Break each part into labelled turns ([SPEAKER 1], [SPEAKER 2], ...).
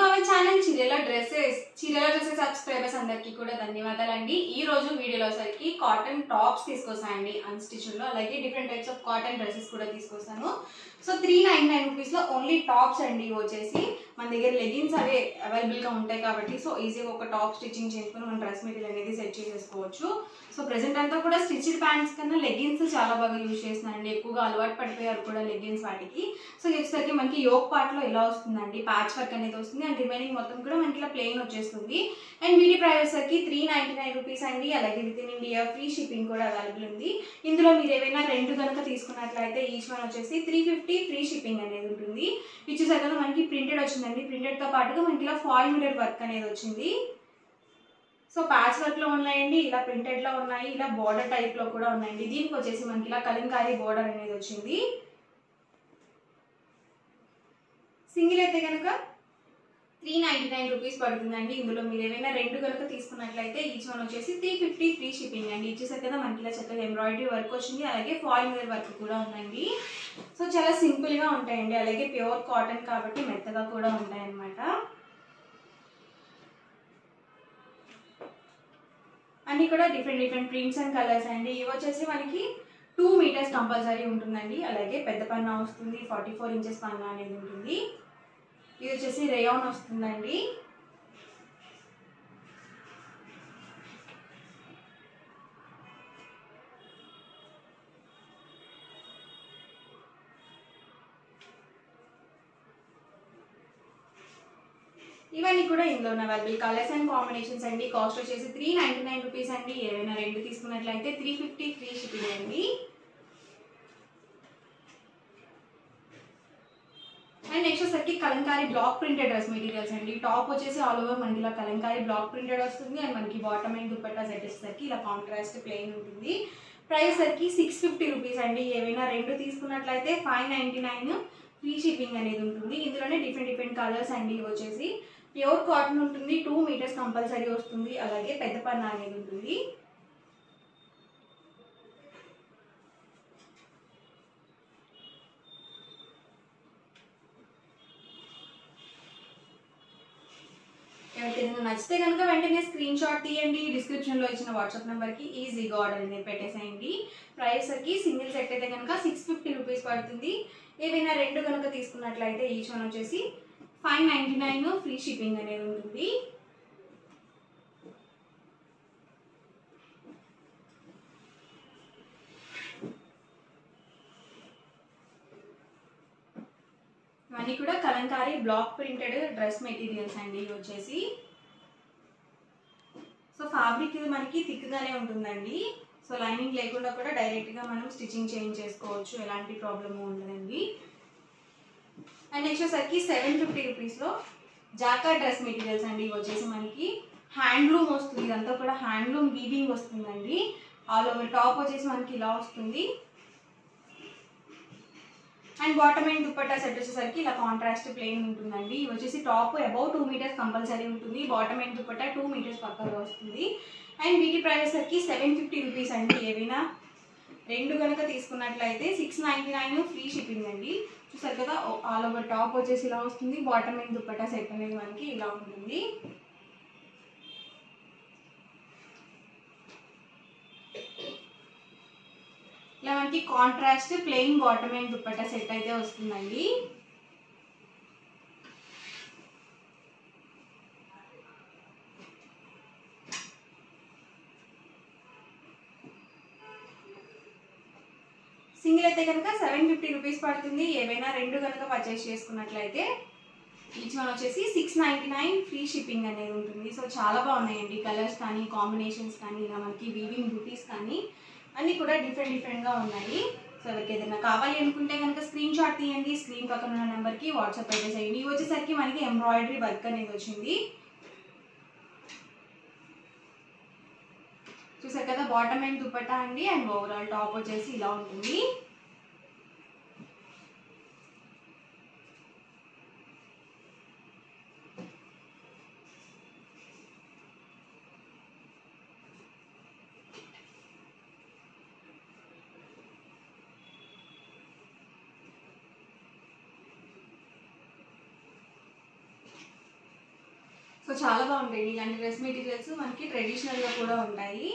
[SPEAKER 1] Our channel చీరల dresses subscribers అందరికీ కూడా ధన్యవాదాలండి. ఈ రోజు వీడియోలో సరికి కాటన్ టాప్స్ తీసుకొస్తానండి అన్స్టిచ్డ్ లో, అలాగే different types of cotton dresses కూడా తీసుకొస్తాను. సో 399 రూపీస్ లో ఓన్లీ టాప్స్ అండి. వచ్చేసి మన దగ్గర లెగిన్స్ అవే అవైలబుల్ గా ఉంటాయి కాబట్టి సో ఈజీగా ఒక టాప్ స్టిచ్చింగ్ చేసుకుని మన డ్రెస్ మెటీరియల్ అనేది సెట్ చేసేసుకోవచ్చు. సో ప్రెసెంట్ అంతా కూడా స్టిచ్డ్ ప్యాంట్స్ కన్నా లెగిన్స్ చాలా బాగా యూజ్ చేస్తున్నానండి. ఎక్కువగా అలవాటు పడిపోయారు కూడా లెగిన్స్ వాటికి. సో వచ్చేసరికి మనకి యోక్ పార్ట్ లో ఇలా వస్తుందండి, ప్యాచ్ వర్క్ అనేది వస్తుంది అండ్ రిమైనింగ్ మొత్తం కూడా మనకి ఇలా ప్లెయిన్ వచ్చేస్తుంది. అండ్ వీటి ప్రైస్ సరికి 399 రూపీస్ అండి. అలాగే with in India free shipping కూడా అవైలబుల్ ఉంది. ఇందులో మీరు ఏవైనా రెండు కనుక తీసుకున్నట్లయితే ఈచ్ వన్ వచ్చేసి 350 ఫ్రీ షిప్పింగ్ అనేది ఉంటుంది. ఇచ్చేసరికి మనకి ప్రింటెడ్ వచ్చిందండి. ప్రింటెడ్ తో పాటుగా మనకి ఇలా ఫాయిల్ మిర్రర్ వర్క్ అనేది వచ్చింది. సో ప్యాచ్ వర్క్ లో ఉన్నాయండి, ఇలా ప్రింటెడ్ లో ఉన్నాయి, ఇలా బోర్డర్ టైప్ లో కూడా ఉన్నాయండి. దీనికి వచ్చేసి మనకి ఇలా కలంకారీ బోర్డర్ అనేది వచ్చింది. సింగిల్ అయితే కనుక 399 రూపీస్ పడుతుందండి. ఇందులో మీరు ఏమైనా రెండు కనుక తీసుకున్నట్లయితే ఈచ్ వన్ వచ్చేసి 350 ఫ్రీ షిప్పింగ్ అండి. ఇచ్చేసరికి కదా మనకి ఇలా చక్కగా ఎంబ్రాయిడరీ వర్క్ వచ్చింది, అలాగే ఫాయిల్ మిర్రర్ వర్క్ కూడా ఉందండి. సో చాలా సింపుల్ గా ఉంటాయండి, అలాగే ప్యూర్ కాటన్ కాబట్టి మెత్తగా కూడా ఉంటాయి అన్నమాట. అన్ని కూడా డిఫరెంట్ ప్రింట్స్ అండ్ కలర్స్ అండి. ఇవి వచ్చేసి మనకి 2 మీటర్స్ కంపల్సరీ ఉంటుందండి. అలాగే పెద్ద పన్నా వస్తుంది, 44 ఇంచెస్ పన్నా అనేది ఉంటుంది. ఇది వచ్చేసి రేయాన్ వస్తుందండి. ఇవన్నీ కూడా ఇందులో ఉన్న అవైలబుల్ కలర్స్ అండ్ కాంబినేషన్స్ అండి. కాస్ట్ వచ్చేసి 399 రూపీస్ అండి. ఏవైనా రెండు తీసుకున్నట్లయితే 350 ఫ్రీ షిప్పింగ్ అండి. అండ్ నెక్స్ట్ వచ్చేసరికి Kalamkari block printed dress materials అండి. టాప్ వచ్చేసి ఆల్ ఓవర్ మనకి ఇలా కలంకారీ బ్లాక్ ప్రింటెడ్ వస్తుంది అండ్ మనకి బాటమ్ అండ్ దుపట్టా సెట్ వచ్చేసరికి ఇలా కాంట్రాస్ట్ ప్లెయిన్ ఉంటుంది. ప్రైస్ సరికి 650 రూపీస్ అండి. ఏవైనా రెండు తీసుకున్నట్లయితే 599 ఫ్రీ షిప్పింగ్ అనేది ఉంటుంది. ఇందులోనే డిఫరెంట్ కలర్స్ అండి. వచ్చేసి ప్యూర్ కాటన్ ఉంటుంది, 2 మీటర్స్ కంపల్సరీ వస్తుంది, అలాగే పెద్ద పన్నా అనేది ఉంటుంది. ఎవరికైనా నచ్చితే కనుక వెంటనే స్క్రీన్ షాట్ తీయండి. డిస్క్రిప్షన్ లో ఇచ్చిన వాట్సాప్ నెంబర్ కి ఈజీగా ఆర్డర్ అనేది పెట్టేసేయండి. ప్రైస్ కి సింగిల్ సెట్ అయితే కనుక 650 రూపీస్ పడుతుంది. ఏవైనా రెండు కనుక తీసుకున్నట్లయితే ఈచ్ వన్ వచ్చేసి 599 ఫ్రీ షిప్పింగ్ అనేది ఉంటుంది. ఇవన్నీ కూడా Kalamkari block printed dress materials అండి. వచ్చేసి సో ఫ్యాబ్రిక్ ఇది మనకి థిక్ గానే ఉంటుందండి. సో లైనింగ్ లేకుండా కూడా డైరెక్ట్ గా మనం స్టిచ్చింగ్ చేంజ్ చేసుకోవచ్చు, ఎలాంటి ప్రాబ్లమ్ ఉండదండి. అండ్ నెక్స్ట్ వచ్చేసరికి 750 రూపీస్ లో జాకా డ్రెస్ మెటీరియల్స్ అండి. వచ్చేసి మనకి హ్యాండ్లూమ్ వస్తుంది, ఇదంతా కూడా హ్యాండ్లూమ్ వీవింగ్ వస్తుందండి. ఆల్ ఓవర్ టాప్ వచ్చేసి మనకి ఇలా వస్తుంది and bottom and dupatta set వచ్చేసరికి ఇలా కాంట్రాస్ట్ ప్లెయిన్ ఉంటుందండి. ఇవి వచ్చేసి టాప్ అబౌవ్ 2 మీటర్స్ కంపల్సరీ ఉంటుంది, బాటమ్ అండ్ దుపట్టా 2 మీటర్స్ పక్కగా వస్తుంది. అండ్ వీటి ప్రైస్ సరికి 750 రూపీస్ అండి. ఏవైనా రెండు కనుక తీసుకున్నట్లయితే 699 ఫ్రీ షిప్పింగ్ అండి. చూసారు కదా, ఆల్ ఓవర్ టాప్ వచ్చేసి ఇలా వస్తుంది, బాటమ్ అండ్ దుపట్టా సెట్ అనేది మనకి ఇలా ఉంటుంది. ఇలా మనకి contrast plain bottom and dupatta set అయితే వస్తుందండి. సింగిల్ అయితే కనుక 750 రూపీస్ పడుతుంది. ఏవైనా రెండు కనుక పర్చేస్ చేసుకున్నట్లయితే ఈచ్ వన్ వచ్చేసి 699 ఫ్రీ షిప్పింగ్ అనేది ఉంటుంది. సో చాలా బాగున్నాయండి, కలర్స్ కానీ కాంబినేషన్స్ కానీ ఇలా మనకి వీవింగ్ బూటీస్ కానీ అన్నీ కూడా డిఫరెంట్గా ఉన్నాయి. సో ఎవరికి ఏదైనా కావాలి అనుకుంటే కనుక స్క్రీన్ షాట్ తీయండి, స్క్రీన్ పక్కన ఉన్న నెంబర్కి వాట్సాప్ అయితే చేయండి. ఇవి వచ్చేసరికి మనకి ఎంబ్రాయిడరీ వర్క్ అనేది వచ్చింది. చూసారు కదా, బాటమ్ అండ్ దుపట్టా అండి అండ్ ఓవరాల్ టాప్ వచ్చేసి ఇలా ఉంటుంది. సో చాలా బాగుంటాయి ఇలాంటి డ్రెస్ మెటీరియల్స్, మనకి ట్రెడిషనల్గా కూడా ఉంటాయి.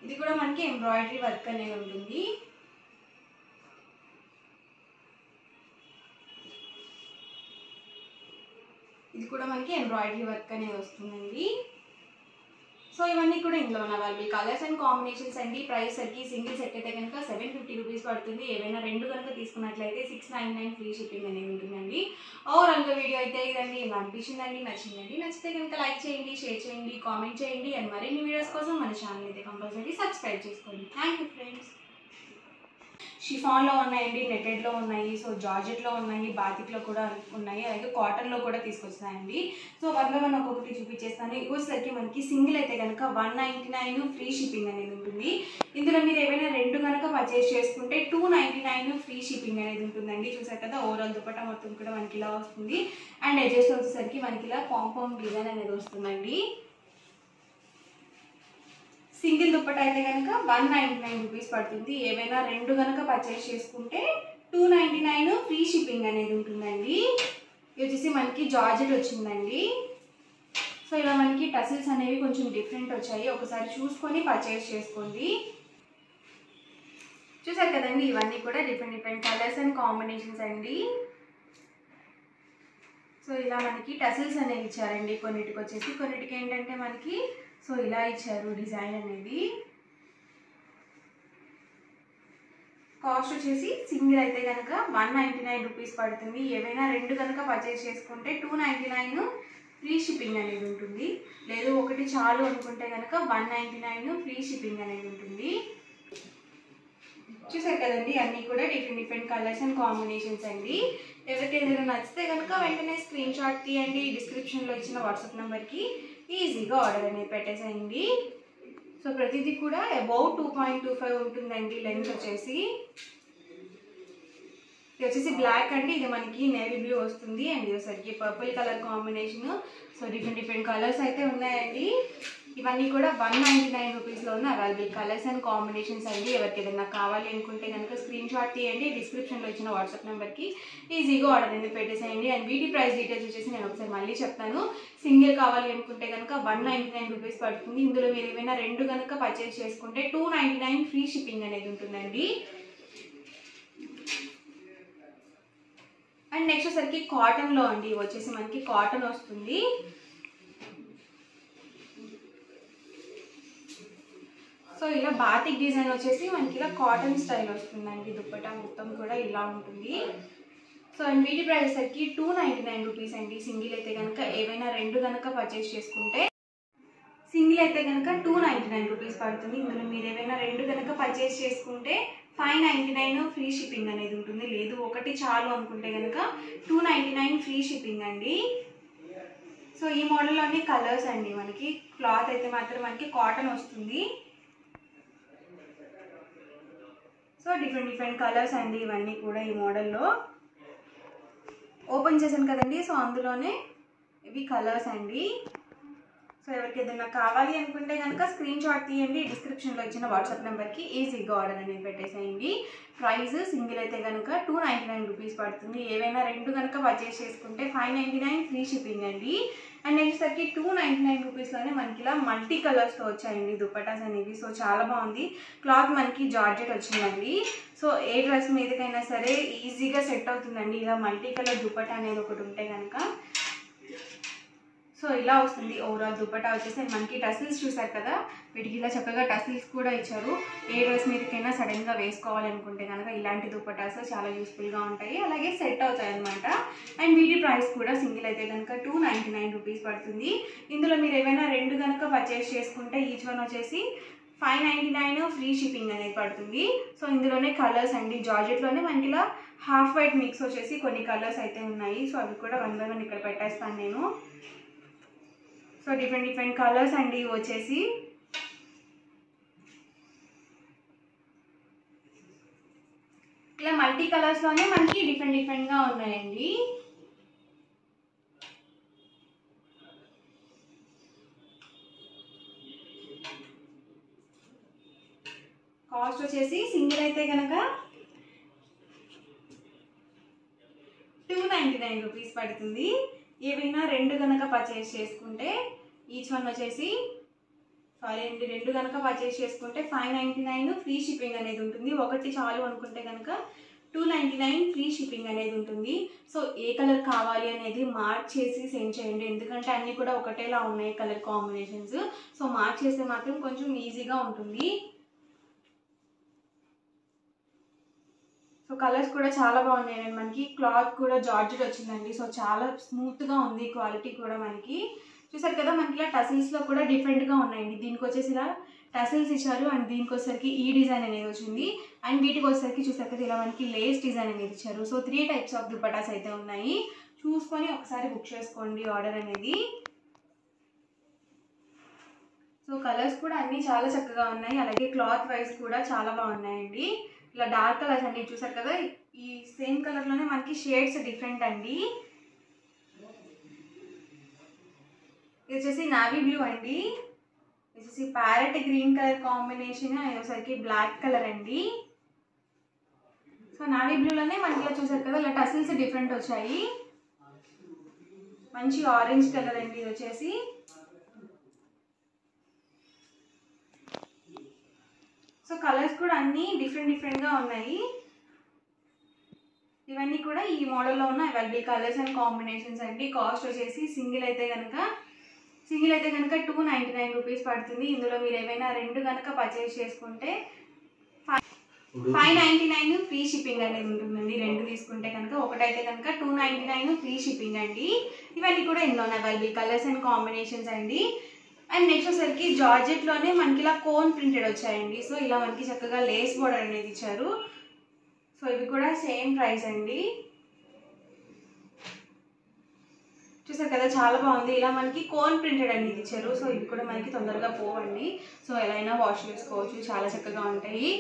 [SPEAKER 1] ఇది కూడా మనకి ఎంబ్రాయిడరీ వర్క్ అనేది ఉంటుంది. ఇది కూడా మనకి ఎంబ్రాయిడరీ వర్క్ అనేది వస్తుందండి. సో ఇవన్నీ కూడా ఇందులో ఉన్న అవైలబుల్ కలర్స్ అండ్ కాంబినేషన్స్ అండి. ప్రైస్ సరికి సింగిల్ సెట్ అయితే కనుక 750 రూపీస్ పడుతుంది. ఏవైనా రెండు కనుక తీసుకున్నట్లయితే 699 ఫ్రీ షిప్పింగ్ అనేది ఉంటుందండి. ఓవరాల్గా వీడియో అయితే ఇదండి. ఇలా అనిపించిందండి, నచ్చిందండి. నచ్చితే కనుక లైక్ చేయండి, షేర్ చేయండి, కామెంట్ చేయండి. అండ్ మరిన్ని వీడియోస్ కోసం మన ఛానల్ అయితే కంపల్సరీ సబ్స్క్రైబ్ చేసుకోండి. Thank you friends. షిఫాన్లో ఉన్నాయండి, నెటెడ్లో ఉన్నాయి, సో జార్జెట్లో ఉన్నాయి, బాతిక్లో కూడా ఉన్నాయి, అలాగే కాటన్లో కూడా తీసుకొచ్చాయండి. సో వన్ బై వన్ ఒక్కొక్కటి చూపించేస్తాను. వచ్చేసరికి మనకి సింగిల్ అయితే కనుక 199 ఫ్రీ షిప్పింగ్ అనేది ఉంటుంది. ఇందులో మీరు ఏవైనా రెండు కనుక పర్చేస్ చేసుకుంటే 299 ఫ్రీ షిప్పింగ్ అనేది ఉంటుందండి. చూసారు కదా, ఓవరాల్ దుపట్టా మొత్తం కూడా మనకి ఇలా వస్తుంది. అండ్ ఎడ్జెస్ వచ్చేసరికి మనకి ఇలా పాంపామ్ డిజైన్ అనేది వస్తుందండి. సింగిల్ దుప్పట్టా అయితే కనుక 199 రూపీస్ పడుతుంది. ఏవైనా రెండు కనుక పర్చేస్ చేసుకుంటే 299 ఫ్రీ షిప్పింగ్ అనేది ఉంటుందండి. ఇది వచ్చేసి మనకి జార్జెట్ వచ్చిందండి. సో ఇలా మనకి టసిల్స్ అనేవి కొంచెం డిఫరెంట్ వచ్చాయి, ఒకసారి చూసుకొని పర్చేస్ చేసుకోండి. చూసారు కదండి, ఇవన్నీ కూడా డిఫరెంట్ కలర్స్ అండ్ కాంబినేషన్స్ అండి. సో ఇలా మనకి టసిల్స్ అనేవి ఇచ్చారండి. కొన్నిటికి వచ్చేసి, కొన్నిటికి ఏంటంటే మనకి సో ఇలా ఇచ్చారు డిజైన్ అనేది. కాస్ట్ వచ్చేసి సింగిల్ అయితే కనుక 199 రూపీస్ పడుతుంది. ఏవైనా రెండు కనుక పర్చేస్ చేసుకుంటే 299 ఫ్రీ షిప్పింగ్ అనేది ఉంటుంది. లేదు ఒకటి చాలు అనుకుంటే కనుక 199 ఫ్రీ షిప్పింగ్ అనేది ఉంటుంది. చూసారు కదండి, అన్నీ కూడా డిఫరెంట్ కలర్స్ అండ్ కాంబినేషన్స్ అండి. ఎవరికి ఏదైనా నచ్చితే కనుక వెంటనే స్క్రీన్ షాట్ తీయండి. డిస్క్రిప్షన్లో ఇచ్చిన వాట్సాప్ నెంబర్కి ఈజీగా ఆర్డర్ అనేది పెట్టేసేయండి. సో ప్రతిదీ కూడా అబౌట్ 2.25 ఉంటుందండి లెంత్ వచ్చేసి. ఇది వచ్చేసి బ్లాక్ అండి, ఇది మనకి నేవీ బ్లూ వస్తుంది. అండ్ ఇది వచ్చేసరికి purple colour combination. So different colours అయితే ఉన్నాయండి. ఇవన్నీ కూడా 199 రూపీస్లో ఉన్న అవైలబుల్ కలర్స్ అండ్ కాంబినేషన్స్ అండి. ఎవరికి ఏదైనా కావాలి అనుకుంటే కనుక స్క్రీన్ షాట్ తీయండి. డిస్క్రిప్షన్లో ఇచ్చిన వాట్సాప్ నెంబర్కి ఈజీగా ఆర్డర్ అనేది పెట్టేసేయండి. అండ్ వీటి ప్రైస్ డీటెయిల్స్ వచ్చేసి నేను ఒకసారి మళ్ళీ చెప్తాను. సింగిల్ కావాలి అనుకుంటే కనుక 199 రూపీస్ పడుతుంది. ఇందులో మీరు ఏమైనా రెండు కనుక పర్చేస్ చేసుకుంటే 299 ఫ్రీ షిప్పింగ్ అనేది ఉంటుందండి. అండ్ నెక్స్ట్ వచ్చేసరికి కాటన్లో అండి, వచ్చేసి మనకి కాటన్ వస్తుంది. సో ఇలా బాతిక్ డిజైన్ వచ్చేసి మనకి ఇలా కాటన్ స్టైల్ వస్తుందండి. దుప్పటా మొత్తం కూడా ఇలా ఉంటుంది. సో అండ్ వీటి ప్రైస్ సరికి 299 రూపీస్ అండి. సింగిల్ అయితే కనుక ఏవైనా రెండు కనుక పర్చేస్ చేసుకుంటే సింగిల్ అయితే కనుక 299 రూపీస్ పడుతుంది. ఇందులో మీరు ఏవైనా రెండు కనుక పర్చేస్ చేసుకుంటే 599 ఫ్రీ షిప్పింగ్ అనేది ఉంటుంది. లేదు ఒకటి చాలు అనుకుంటే కనుక 299 ఫ్రీ షిప్పింగ్ అండి. సో ఈ మోడల్లోనే కలర్స్ అండి. మనకి క్లాత్ అయితే మాత్రం మనకి కాటన్ వస్తుంది. సో డిఫరెంట్ కలర్స్ అండి ఇవన్నీ కూడా ఈ మోడల్లో. ఓపెన్ చేశాను కదండి, సో అందులోనే ఇవి కలర్స్ అండి. సో ఎవరికి ఏదైనా కావాలి అనుకుంటే కనుక స్క్రీన్ షాట్ తీయండి. డిస్క్రిప్షన్లో ఇచ్చిన వాట్సాప్ నెంబర్కి ఈజీగా ఆర్డర్ అనేది పెట్టేసేయండి. ప్రైస్ సింగిల్ అయితే కనుక 299 రూపీస్ పడుతుంది. ఏవైనా రెండు కనుక పర్చేస్ చేసుకుంటే 599 ఫ్రీ షిప్పింగ్ అండి. అండ్ నెక్స్ట్ సరికి 299 రూపీస్లోనే మనకి ఇలా మల్టీ కలర్స్తో వచ్చాయండి దుపట్టాస్ అనేవి. సో చాలా బాగుంది. క్లాత్ మనకి జార్జెట్ వచ్చిందండి. సో ఏ డ్రెస్ మీదకైనా సరే ఈజీగా సెట్ అవుతుందండి. ఇలా మల్టీ కలర్ దుపట్టా అనేది ఒకటి ఉంటే కనుక. సో ఇలా వస్తుంది ఓవరాల్ దుపట్టా వచ్చేసి. మనకి టసిల్స్ చూసారు కదా, వీటికి ఇలా చక్కగా టసిల్స్ కూడా ఇచ్చారు. ఏ డ్రెస్ మీదకైనా సడన్గా వేసుకోవాలనుకుంటే కనుక ఇలాంటి దుపట్టాస్ చాలా యూస్ఫుల్గా ఉంటాయి, అలాగే సెట్ అవుతాయి అనమాట. అండ్ వీటి ప్రైస్ కూడా సింగిల్ అయితే కనుక 299 రూపీస్ పడుతుంది. ఇందులో మీరు ఏవైనా రెండు కనుక పర్చేస్ చేసుకుంటే ఈచ్ వన్ వచ్చేసి 599 ఫ్రీ షిప్పింగ్ అనేది పడుతుంది. సో ఇందులోనే కలర్స్ అండి. జార్జెట్లోనే మనకి ఇలా హాఫ్ వైట్ మిక్స్ వచ్చేసి కొన్ని కలర్స్ అయితే ఉన్నాయి. సో అవి కూడా వన్ బై వన్ ఇక్కడ పెట్టేస్తాను నేను. సో డిఫరెంట్ కలర్స్ అండి వచ్చేసి. ఇలా మల్టీ కలర్స్లోనే మనకి డిఫరెంట్గా ఉన్నాయండి. కాస్ట్ వచ్చేసి సింగిల్ అయితే కనుక 299 రూపీస్ పడుతుంది. ఏవైనా రెండు కనుక పర్చేస్ చేసుకుంటే ఈచ్ వన్ వచ్చేసి రెండు కనుక పర్చేస్ చేసుకుంటే 599 ఫ్రీ షిప్పింగ్ అనేది ఉంటుంది. ఒకటి చాలు అనుకుంటే కనుక 299 ఫ్రీ షిప్పింగ్ అనేది ఉంటుంది. సో ఏ కలర్ కావాలి అనేది మార్క్ చేసి సెండ్ చేయండి, ఎందుకంటే అన్నీ కూడా ఒకటేలా ఉన్నాయి కలర్ కాంబినేషన్స్. సో మార్క్ చేస్తే మాత్రం కొంచెం ఈజీగా ఉంటుంది. సో కలర్స్ కూడా చాలా బాగున్నాయి. మనకి క్లాత్ కూడా జార్జెట్ వచ్చిందండి. సో చాలా స్మూత్గా ఉంది, క్వాలిటీ కూడా మనకి చూసారు కదా. మనకి ఇలా టసిల్స్లో కూడా డిఫరెంట్గా ఉన్నాయండి. దీనికి వచ్చేసి ఇలా టసిల్స్ ఇచ్చారు అండ్ దీనికి వచ్చేసరికి ఈ డిజైన్ అనేది వచ్చింది. అండ్ వీటికి వచ్చేసరికి చూసారు కదా ఇలా మనకి లేస్ డిజైన్ అనేది ఇచ్చారు. సో 3 టైప్స్ ఆఫ్ దుపటాస్ అయితే ఉన్నాయి. చూసుకొని ఒకసారి బుక్ చేసుకోండి ఆర్డర్ అనేది. సో కలర్స్ కూడా అన్నీ చాలా చక్కగా ఉన్నాయి, అలాగే క్లాత్ వైజ్ కూడా చాలా బాగున్నాయండి. ఇలా డార్క్ కలర్స్ అండి, చూసారు కదా ఈ సేమ్ కలర్లోనే మనకి షేడ్స్ డిఫరెంట్ అండి. ఇది వచ్చేసి నావీ బ్లూ అండి, ఇది వచ్చేసి ప్యారెట్ గ్రీన్ కలర్ కాంబినేషన్, ఇది వచ్చేసరికి బ్లాక్ కలర్ అండి. సో నావీ బ్లూలోనే మనకి ఇలా చూసారు కదా ఇలా టసిల్స్ డిఫరెంట్ వచ్చాయి. మంచి ఆరెంజ్ కలర్ అండి ఇది వచ్చేసి. సో కలర్స్ కూడా అన్నీ డిఫరెంట్గా ఉన్నాయి. ఇవన్నీ కూడా ఈ మోడల్లో ఉన్న అవైలబుల్ కలర్స్ అండ్ కాంబినేషన్స్ అండి. కాస్ట్ వచ్చేసి సింగిల్ అయితే కనుక 299 రూపీస్ పడుతుంది. ఇందులో మీరు ఏమైనా రెండు కనుక పర్చేస్ చేసుకుంటే 599 ఫ్రీ షిప్పింగ్ అనేది ఉంటుందండి. రెండు తీసుకుంటే కనుక ఒకటైతే కనుక 299 ఫ్రీ షిప్పింగ్ అండి. ఇవన్నీ కూడా ఇందులో అవైలబుల్ కలర్స్ అండ్ కాంబినేషన్స్ అండి. అండ్ నెక్స్ట్ వచ్చేసరికి జార్జెట్లోనే మనకి ఇలా కోన్ ప్రింటెడ్ వచ్చాయండి. సో ఇలా మనకి చక్కగా లేస్ బోర్డర్ అనేది ఇచ్చారు. సో ఇవి కూడా సేమ్ ప్రైస్ అండి. చూసారు కదా చాలా బాగుంది, ఇలా మనకి కోన్ ప్రింటెడ్ అనేది ఇచ్చారు. సో ఇవి కూడా మనకి తొందరగా పోవండి. సో ఎలా అయినా వాష్ చేసుకోవచ్చు, చాలా చక్కగా ఉంటాయి.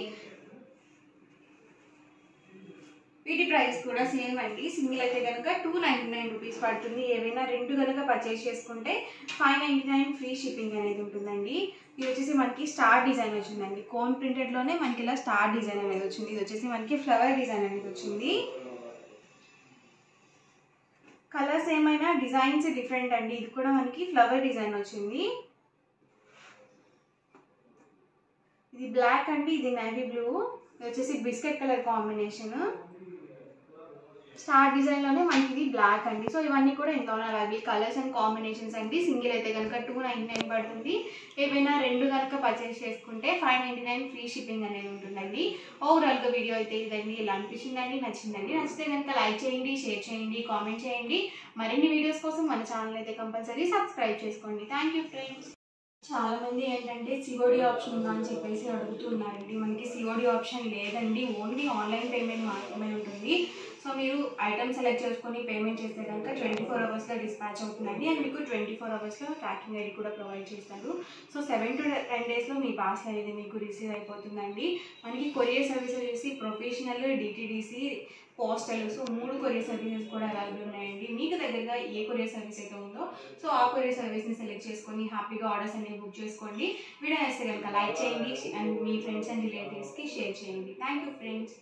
[SPEAKER 1] వీటి ప్రైస్ కూడా సేమ్ అండి. సింగిల్ అయితే కనుక 299 రూపీస్ పడుతుంది. ఏవైనా రెండు కనుక పర్చేస్ చేసుకుంటే 599 ఫ్రీ షిప్పింగ్ అనేది ఉంటుందండి. ఇది వచ్చేసి మనకి స్టార్ డిజైన్ వచ్చిందండి. కోన్ ప్రింటెడ్లోనే మనకి ఇలా స్టార్ డిజైన్ అనేది వచ్చింది. ఇది వచ్చేసి మనకి ఫ్లవర్ డిజైన్ అనేది వచ్చింది. కలర్స్ ఏమైనా డిజైన్స్ డిఫరెంట్ అండి. ఇది కూడా మనకి ఫ్లవర్ డిజైన్ వచ్చింది. ఇది బ్లాక్ అండి, ఇది నేవీ బ్లూ, ఇది వచ్చేసి బిస్కెట్ కలర్ కాంబినేషన్. స్టార్ డిజైన్లోనే మనకి ఇది బ్లాక్ అండి. సో ఇవన్నీ కూడా ఇందులో అవైలబుల్ కలర్స్ అండ్ కాంబినేషన్స్ అండి. సింగిల్ అయితే కనుక 299 పడుతుంది. ఏవైనా రెండు కనుక పర్చేస్ చేసుకుంటే 599 ఫ్రీ షిప్పింగ్ అనేది ఉంటుందండి. ఓవరాల్గా వీడియో అయితే ఇదండి. ఇలా అనిపించిందండి, నచ్చిందండి. నచ్చితే కనుక లైక్ చేయండి, షేర్ చేయండి, కామెంట్ చేయండి. మరిన్ని వీడియోస్ కోసం మన ఛానల్ అయితే కంపల్సరీ సబ్స్క్రైబ్ చేసుకోండి. Thank you friends. చాలా మంది ఏంటంటే సిఓడి ఆప్షన్ ఉందా అని చెప్పేసి అడుగుతున్నారండి. మనకి సిఓడి ఆప్షన్ లేదండి, ఓన్లీ ఆన్లైన్ పేమెంట్ మాత్రమే ఉంటుంది. సో మీరు ఐటమ్ సెలెక్ట్ చేసుకొని పేమెంట్ చేస్తే కనుక 24 అవర్స్లో డిస్పాచ్ అవుతుందండి. అండ్ మీకు 24 అవర్స్లో ట్రాకింగ్ ఐడి కూడా ప్రొవైడ్ చేస్తారు. సో 7 to 10 డేస్లో మీ పార్సల్ అనేది మీకు రిసీవ్ అయిపోతుందండి. మనకి కొరియర్ సర్వీస్ వచ్చేసి professional, DTDC, postal, so 3 courier services కూడా అవైలబుల్ ఉన్నాయండి. మీకు దగ్గరగా ఏ కొరియర్ సర్వీస్ అయితే ఉందో సో ఆ కొరియర్ సర్వీస్ని సెలెక్ట్ చేసుకొని హ్యాపీగా ఆర్డర్స్ అనేవి బుక్ చేసుకోండి. వీడియో నచ్చితే కనుక లైక్ చేయండి అండ్ మీ ఫ్రెండ్స్ అండ్ రిలేటివ్స్కి షేర్ చేయండి. Thank you friends.